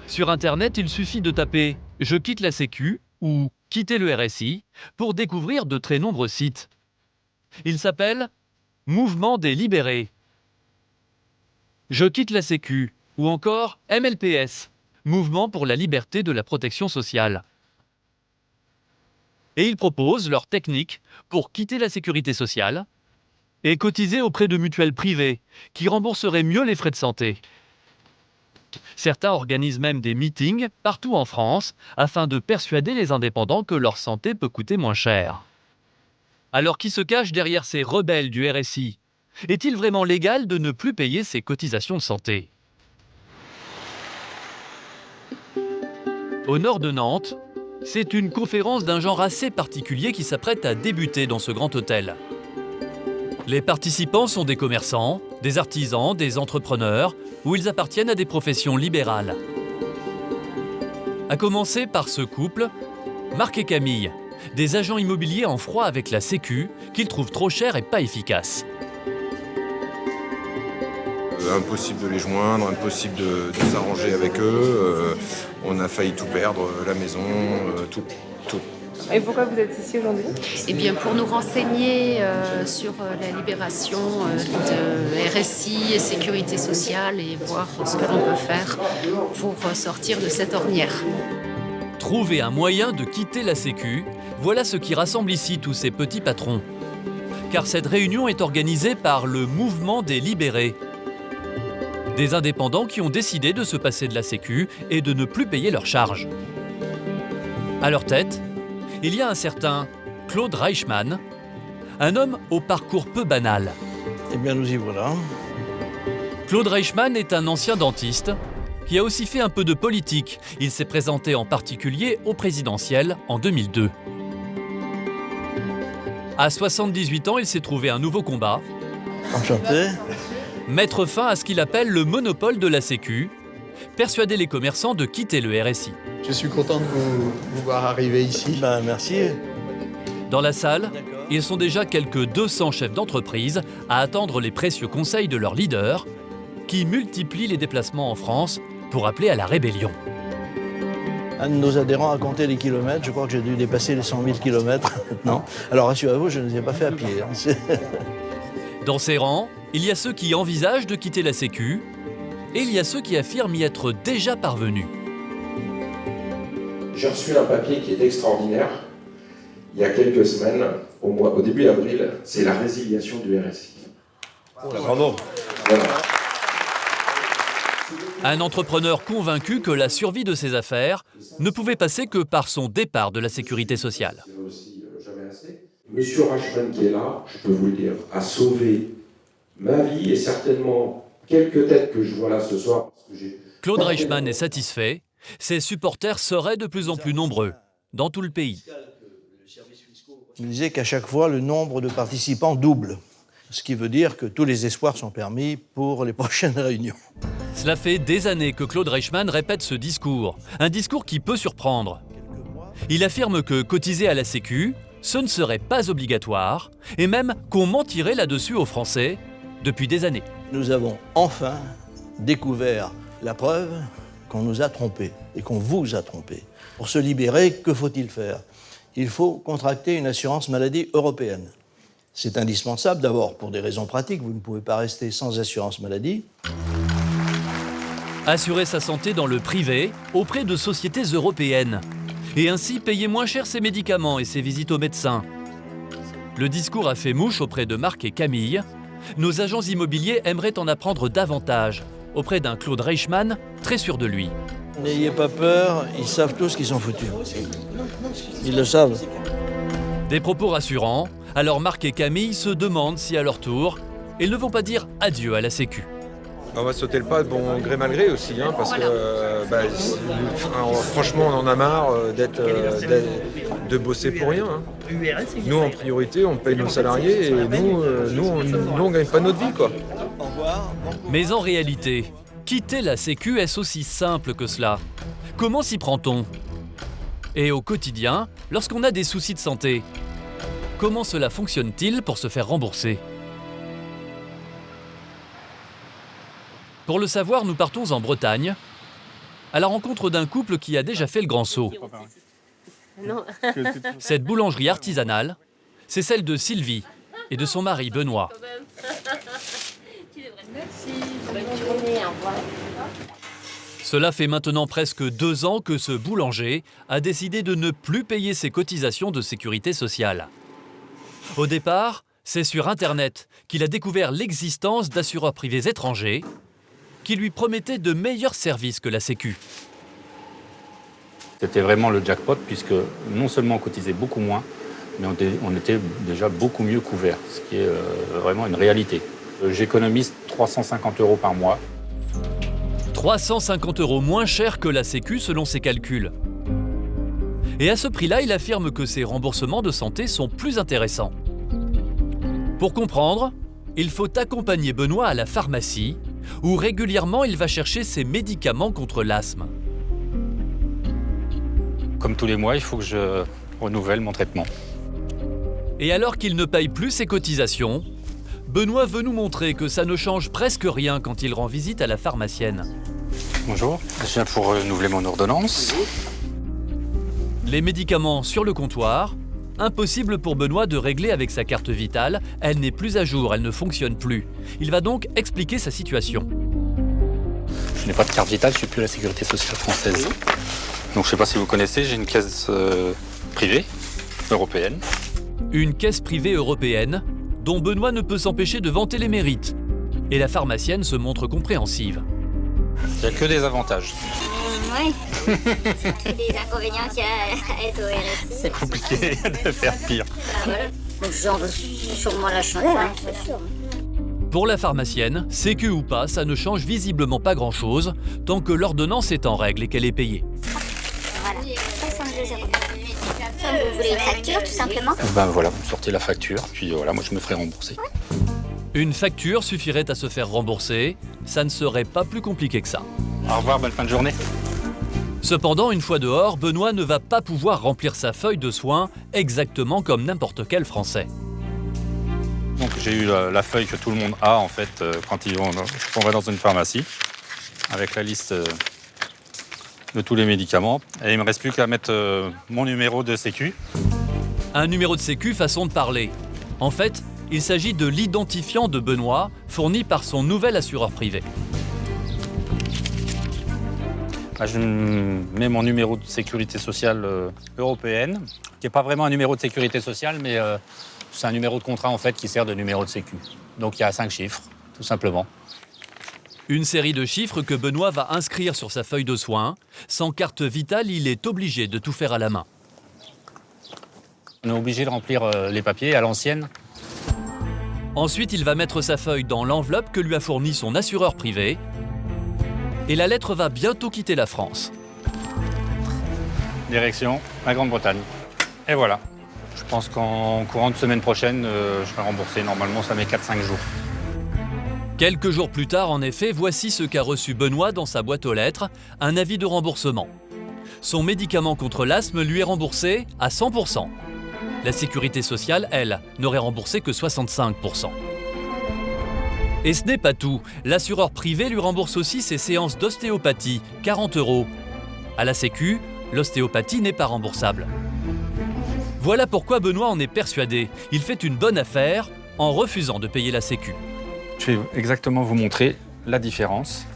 Sur Internet, il suffit de taper « Je quitte la Sécu » ou « Quitter le RSI » pour découvrir de très nombreux sites. Il s'appelle « Mouvement des libérés »,« Je quitte la Sécu » ou encore « MLPS », Mouvement pour la liberté de la protection sociale. Et ils proposent leurs techniques pour quitter la sécurité sociale et cotiser auprès de mutuelles privées qui rembourseraient mieux les frais de santé. Certains organisent même des meetings partout en France afin de persuader les indépendants que leur santé peut coûter moins cher. Alors qui se cache derrière ces rebelles du RSI? Est-il vraiment légal de ne plus payer ses cotisations de santé? Au nord de Nantes, c'est une conférence d'un genre assez particulier qui s'apprête à débuter dans ce grand hôtel. Les participants sont des commerçants, des artisans, des entrepreneurs, ou ils appartiennent à des professions libérales. À commencer par ce couple, Marc et Camille, des agents immobiliers en froid avec la Sécu, qu'ils trouvent trop chère et pas efficace. Impossible de les joindre, impossible de s'arranger avec eux. On a failli tout perdre, la maison, tout. Et pourquoi vous êtes ici aujourd'hui? Eh bien, pour nous renseigner sur la libération de RSI et sécurité sociale et voir ce que l'on peut faire pour sortir de cette ornière. Trouver un moyen de quitter la Sécu, voilà ce qui rassemble ici tous ces petits patrons. Car cette réunion est organisée par le Mouvement des libérés. Des indépendants qui ont décidé de se passer de la Sécu et de ne plus payer leurs charges. À leur tête, il y a un certain Claude Reichmann, un homme au parcours peu banal. Eh bien, nous y voilà. Claude Reichmann est un ancien dentiste qui a aussi fait un peu de politique. Il s'est présenté en particulier au présidentiel en 2002. À 78 ans, il s'est trouvé un nouveau combat. Enchanté. Mettre fin à ce qu'il appelle le monopole de la Sécu, persuader les commerçants de quitter le RSI. Je suis content de vous voir arriver ici. Merci. Dans la salle, ils sont déjà quelques 200 chefs d'entreprise à attendre les précieux conseils de leurs leaders, qui multiplient les déplacements en France pour appeler à la rébellion. Un de nos adhérents a compté les kilomètres. Je crois que j'ai dû dépasser les 100 000 kilomètres maintenant. Alors rassurez-vous, je ne les ai pas fait à pied. Dans ces rangs, il y a ceux qui envisagent de quitter la Sécu et il y a ceux qui affirment y être déjà parvenus. J'ai reçu un papier qui est extraordinaire. Il y a quelques semaines, au début avril, c'est la résiliation du RSI. Bravo. Voilà. Un entrepreneur convaincu que la survie de ses affaires ne pouvait passer que par son départ de la sécurité sociale. Monsieur Reichmann qui est là, je peux vous le dire, a sauvé ma vie et certainement quelques têtes que je vois là ce soir. Claude Reichmann est satisfait. Ses supporters seraient de plus en plus nombreux dans tout le pays. Il disait qu'à chaque fois, le nombre de participants double. Ce qui veut dire que tous les espoirs sont permis pour les prochaines réunions. Cela fait des années que Claude Reichmann répète ce discours. Un discours qui peut surprendre. Il affirme que cotiser à la Sécu, ce ne serait pas obligatoire, et même qu'on mentirait là-dessus aux Français depuis des années. Nous avons enfin découvert la preuve qu'on nous a trompés et qu'on vous a trompés. Pour se libérer, que faut-il faire? Il faut contracter une assurance maladie européenne. C'est indispensable d'abord pour des raisons pratiques. Vous ne pouvez pas rester sans assurance maladie. Assurer sa santé dans le privé auprès de sociétés européennes et ainsi payer moins cher ses médicaments et ses visites au médecin. Le discours a fait mouche auprès de Marc et Camille. Nos agents immobiliers aimeraient en apprendre davantage auprès d'un Claude Reichmann très sûr de lui. N'ayez pas peur, ils savent tous qu'ils sont foutus. Ils le savent. Des propos rassurants, alors Marc et Camille se demandent si à leur tour, ils ne vont pas dire adieu à la Sécu. On va sauter le pas de bon gré mal gré aussi, parce que franchement on en a marre de bosser pour rien. Nous en priorité on paye nos salariés et nous on gagne pas notre vie quoi. Mais en réalité, quitter la Sécu est aussi simple que cela. Comment s'y prend-on? Et au quotidien, lorsqu'on a des soucis de santé, comment cela fonctionne-t-il pour se faire rembourser? Pour le savoir, nous partons en Bretagne, à la rencontre d'un couple qui a déjà fait le grand saut. Cette boulangerie artisanale, c'est celle de Sylvie et de son mari Benoît. Cela fait maintenant presque 2 ans que ce boulanger a décidé de ne plus payer ses cotisations de sécurité sociale. Au départ, c'est sur Internet qu'il a découvert l'existence d'assureurs privés étrangers qui lui promettaient de meilleurs services que la Sécu. C'était vraiment le jackpot puisque non seulement on cotisait beaucoup moins, mais on était déjà beaucoup mieux couverts, ce qui est vraiment une réalité. J'économise 350 € par mois. 350 € moins cher que la Sécu selon ses calculs. Et à ce prix-là, il affirme que ses remboursements de santé sont plus intéressants. Pour comprendre, il faut accompagner Benoît à la pharmacie, où régulièrement il va chercher ses médicaments contre l'asthme. Comme tous les mois, il faut que je renouvelle mon traitement. Et alors qu'il ne paye plus ses cotisations, Benoît veut nous montrer que ça ne change presque rien quand il rend visite à la pharmacienne. Bonjour, je viens pour renouveler mon ordonnance. Les médicaments sur le comptoir. Impossible pour Benoît de régler avec sa carte vitale, elle n'est plus à jour, elle ne fonctionne plus. Il va donc expliquer sa situation. Je n'ai pas de carte vitale, je ne suis plus à la sécurité sociale française. Donc je ne sais pas si vous connaissez, j'ai une caisse privée européenne. Une caisse privée européenne dont Benoît ne peut s'empêcher de vanter les mérites. Et la pharmacienne se montre compréhensive. Il n'y a que des avantages. Oui, c'est des inconvénients qu'il y a à être au RSI. C'est compliqué de faire pire. Voilà. Donc j'en veux sûrement la changer, hein, c'est sûr. Pour la pharmacienne, Sécu ou pas, ça ne change visiblement pas grand-chose tant que l'ordonnance est en règle et qu'elle est payée. Voilà, 62 €. Vous voulez une facture, tout simplement? Ben voilà, vous sortez la facture, puis voilà, moi je me ferai rembourser. Une facture suffirait à se faire rembourser, ça ne serait pas plus compliqué que ça. Au revoir, bonne fin de journée. Cependant, une fois dehors, Benoît ne va pas pouvoir remplir sa feuille de soins exactement comme n'importe quel Français. Donc j'ai eu la feuille que tout le monde a en fait quand on va dans une pharmacie, avec la liste de tous les médicaments. Et il ne me reste plus qu'à mettre mon numéro de sécu. Un numéro de sécu façon de parler. En fait, il s'agit de l'identifiant de Benoît fourni par son nouvel assureur privé. Là, je mets mon numéro de sécurité sociale européenne, qui n'est pas vraiment un numéro de sécurité sociale, mais c'est un numéro de contrat en fait qui sert de numéro de sécu. Donc il y a 5 chiffres, tout simplement. Une série de chiffres que Benoît va inscrire sur sa feuille de soins. Sans carte vitale, il est obligé de tout faire à la main. On est obligé de remplir les papiers à l'ancienne. Ensuite, il va mettre sa feuille dans l'enveloppe que lui a fournie son assureur privé. Et la lettre va bientôt quitter la France. Direction la Grande-Bretagne. Et voilà. Je pense qu'en courant de semaine prochaine, je serai remboursé. Normalement, ça met 4-5 jours. Quelques jours plus tard, en effet, voici ce qu'a reçu Benoît dans sa boîte aux lettres, un avis de remboursement. Son médicament contre l'asthme lui est remboursé à 100%. La sécurité sociale, elle, n'aurait remboursé que 65%. Et ce n'est pas tout. L'assureur privé lui rembourse aussi ses séances d'ostéopathie, 40 €. À la Sécu, l'ostéopathie n'est pas remboursable. Voilà pourquoi Benoît en est persuadé. Il fait une bonne affaire en refusant de payer la Sécu. Je vais exactement vous montrer la différence.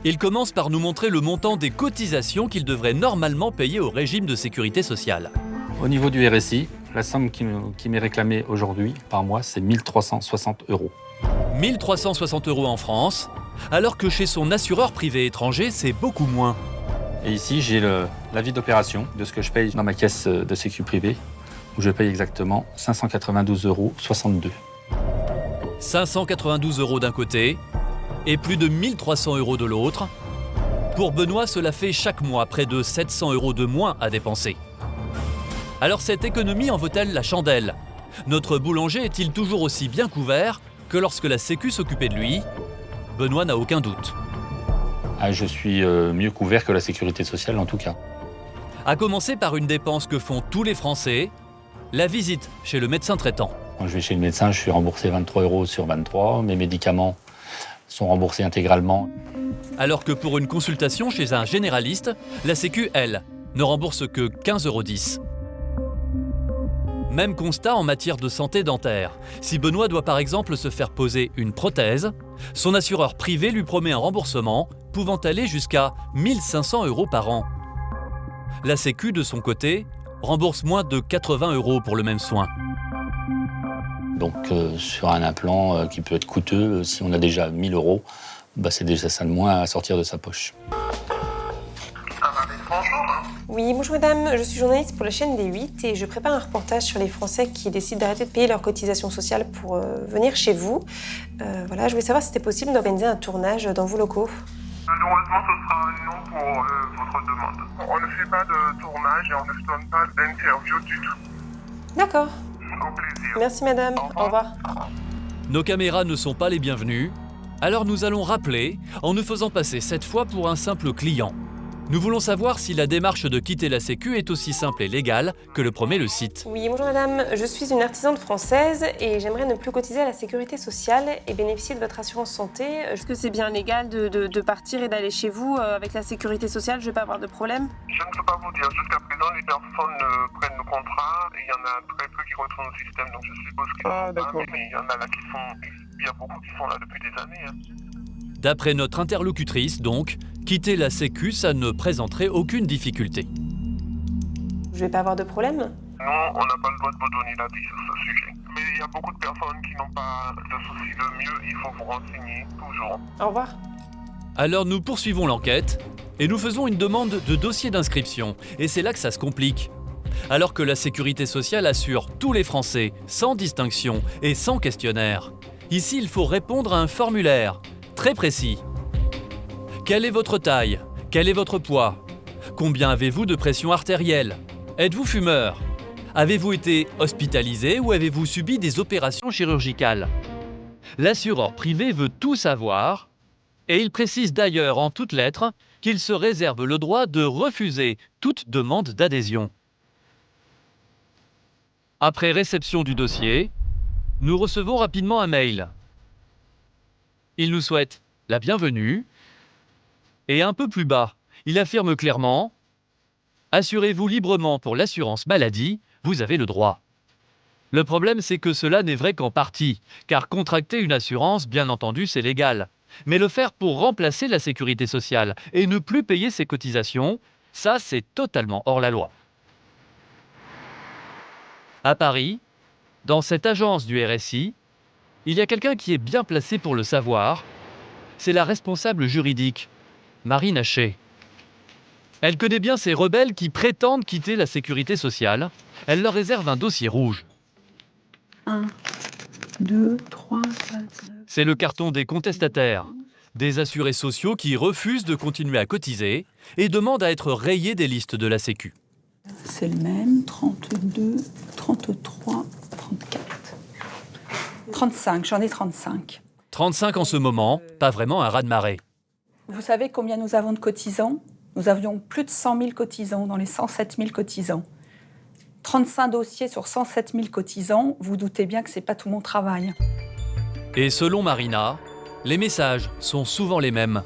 Il commence par nous montrer le montant des cotisations qu'il devrait normalement payer au régime de sécurité sociale. Au niveau du RSI, la somme qui m'est réclamée aujourd'hui par mois, c'est 1 360 €. 1 360 € en France, alors que chez son assureur privé étranger, c'est beaucoup moins. Et ici, j'ai l'avis d'opération de ce que je paye dans ma caisse de sécu privée, où je paye exactement 592,62 €. 592 € d'un côté et plus de 1 300 € de l'autre. Pour Benoît, cela fait chaque mois près de 700 € de moins à dépenser. Alors cette économie en vaut-elle la chandelle? Notre boulanger est-il toujours aussi bien couvert que lorsque la Sécu s'occupait de lui? Benoît n'a aucun doute. Je suis mieux couvert que la sécurité sociale en tout cas. À commencer par une dépense que font tous les Français, la visite chez le médecin traitant. Quand je vais chez le médecin, je suis remboursé 23 € sur 23. Mes médicaments sont remboursés intégralement. alors que pour une consultation chez un généraliste, la Sécu, elle, ne rembourse que 15,10 €. Même constat en matière de santé dentaire. Si Benoît doit par exemple se faire poser une prothèse, son assureur privé lui promet un remboursement pouvant aller jusqu'à 1 500 € par an. La Sécu, de son côté, rembourse moins de 80 € pour le même soin. Donc sur un implant qui peut être coûteux, si on a déjà 1 000 €, c'est déjà ça de moins à sortir de sa poche. Oui, bonjour madame, je suis journaliste pour la chaîne D8 et je prépare un reportage sur les Français qui décident d'arrêter de payer leurs cotisations sociales pour venir chez vous. Voilà, je voulais savoir si c'était possible d'organiser un tournage dans vos locaux. Malheureusement, ce sera un non pour votre demande. On ne fait pas de tournage et on ne donne pas d'interview du tout. D'accord. Au plaisir. Merci madame, au revoir. Nos caméras ne sont pas les bienvenues, alors nous allons rappeler en nous faisant passer cette fois pour un simple client. Nous voulons savoir si la démarche de quitter la Sécu est aussi simple et légale que le promet le site. Oui, bonjour madame, je suis une artisane française et j'aimerais ne plus cotiser à la sécurité sociale et bénéficier de votre assurance santé. Est-ce que c'est bien légal de partir et d'aller chez vous avec la sécurité sociale? Je ne vais pas avoir de problème? Je ne peux pas vous dire. Jusqu'à présent, les personnes prennent le contrat et il y en a très peu qui retournent au système, donc je suppose qu'ils ne sont pas, mais il y en a là qui sont... Il y a beaucoup qui sont là depuis des années. Hein. D'après notre interlocutrice, donc, quitter la Sécu, ça ne présenterait aucune difficulté. Je vais pas avoir de problème? Non, on n'a pas le droit de vous donner l'avis sur ce sujet. Mais il y a beaucoup de personnes qui n'ont pas de soucis. Le mieux, il faut vous renseigner toujours. Au revoir. Alors nous poursuivons l'enquête et nous faisons une demande de dossier d'inscription. Et c'est là que ça se complique. Alors que la Sécurité sociale assure tous les Français, sans distinction et sans questionnaire. Ici, il faut répondre à un formulaire très précis. Quelle est votre taille? Quel est votre poids? Combien avez-vous de pression artérielle? Êtes-vous fumeur? Avez-vous été hospitalisé ou avez-vous subi des opérations chirurgicales? L'assureur privé veut tout savoir et il précise d'ailleurs en toutes lettres qu'il se réserve le droit de refuser toute demande d'adhésion. Après réception du dossier, nous recevons rapidement un mail. Il nous souhaite la bienvenue et un peu plus bas, il affirme clairement « Assurez-vous librement pour l'assurance maladie, vous avez le droit ». Le problème, c'est que cela n'est vrai qu'en partie, car contracter une assurance, bien entendu, c'est légal. Mais le faire pour remplacer la sécurité sociale et ne plus payer ses cotisations, ça, c'est totalement hors la loi. À Paris, dans cette agence du RSI, il y a quelqu'un qui est bien placé pour le savoir. C'est la responsable juridique, Marie Nacher. Elle connaît bien ces rebelles qui prétendent quitter la sécurité sociale. Elle leur réserve un dossier rouge. 1, 2, 3, 4, 9. C'est le carton des contestataires, des assurés sociaux qui refusent de continuer à cotiser et demandent à être rayés des listes de la Sécu. C'est le même, 32, 33, 34. 35, j'en ai 35. 35 en ce moment, pas vraiment un raz-de-marée. Vous savez combien nous avons de cotisants? Nous avions plus de 100 000 cotisants dans les 107 000 cotisants. 35 dossiers sur 107 000 cotisants, vous doutez bien que ce n'est pas tout mon travail. Et selon Marina, les messages sont souvent les mêmes.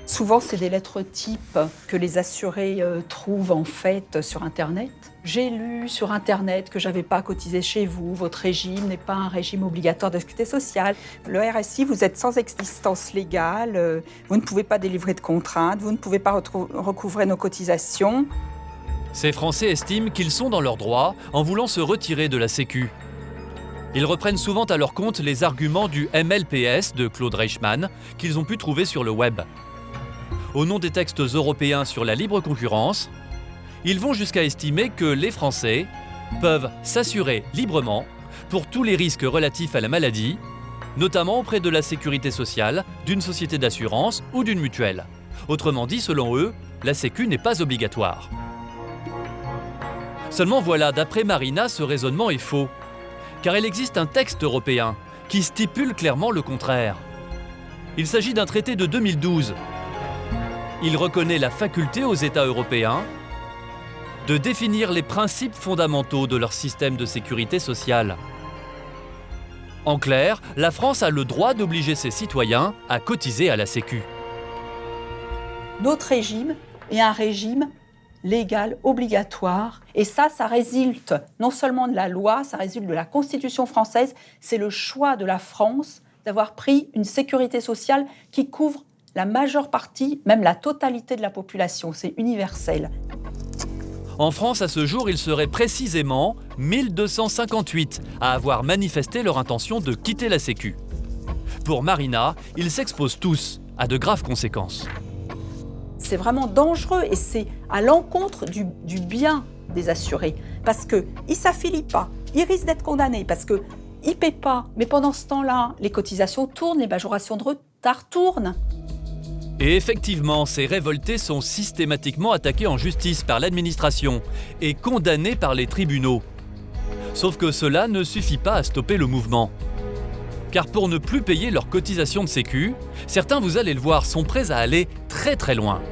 Souvent, c'est des lettres types que les assurés trouvent en fait sur Internet. J'ai lu sur Internet que je n'avais pas cotisé chez vous, votre régime n'est pas un régime obligatoire de sécurité sociale. Le RSI, vous êtes sans existence légale, vous ne pouvez pas délivrer de contraintes, vous ne pouvez pas recouvrer nos cotisations. Ces Français estiment qu'ils sont dans leurs droits en voulant se retirer de la Sécu. Ils reprennent souvent à leur compte les arguments du MLPS de Claude Reichmann qu'ils ont pu trouver sur le web. Au nom des textes européens sur la libre concurrence, ils vont jusqu'à estimer que les Français peuvent s'assurer librement pour tous les risques relatifs à la maladie, notamment auprès de la sécurité sociale, d'une société d'assurance ou d'une mutuelle. Autrement dit, selon eux, la Sécu n'est pas obligatoire. Seulement voilà, d'après Marina, ce raisonnement est faux, car il existe un texte européen qui stipule clairement le contraire. Il s'agit d'un traité de 2012. Il reconnaît la faculté aux États européens de définir les principes fondamentaux de leur système de sécurité sociale. En clair, la France a le droit d'obliger ses citoyens à cotiser à la Sécu. Notre régime est un régime légal, obligatoire. Et ça résulte non seulement de la loi, ça résulte de la Constitution française. C'est le choix de la France d'avoir pris une sécurité sociale qui couvre la majeure partie, même la totalité de la population. C'est universel. En France, à ce jour, il serait précisément 1258 à avoir manifesté leur intention de quitter la Sécu. Pour Marina, ils s'exposent tous à de graves conséquences. C'est vraiment dangereux et c'est à l'encontre du bien des assurés. Parce qu'ils ne s'affilient pas, ils risquent d'être condamnés parce qu'ils ne paient pas. Mais pendant ce temps-là, les cotisations tournent, les majorations de retard tournent. Et effectivement, ces révoltés sont systématiquement attaqués en justice par l'administration et condamnés par les tribunaux. Sauf que cela ne suffit pas à stopper le mouvement. Car pour ne plus payer leurs cotisations de sécu, certains, vous allez le voir, sont prêts à aller très très loin.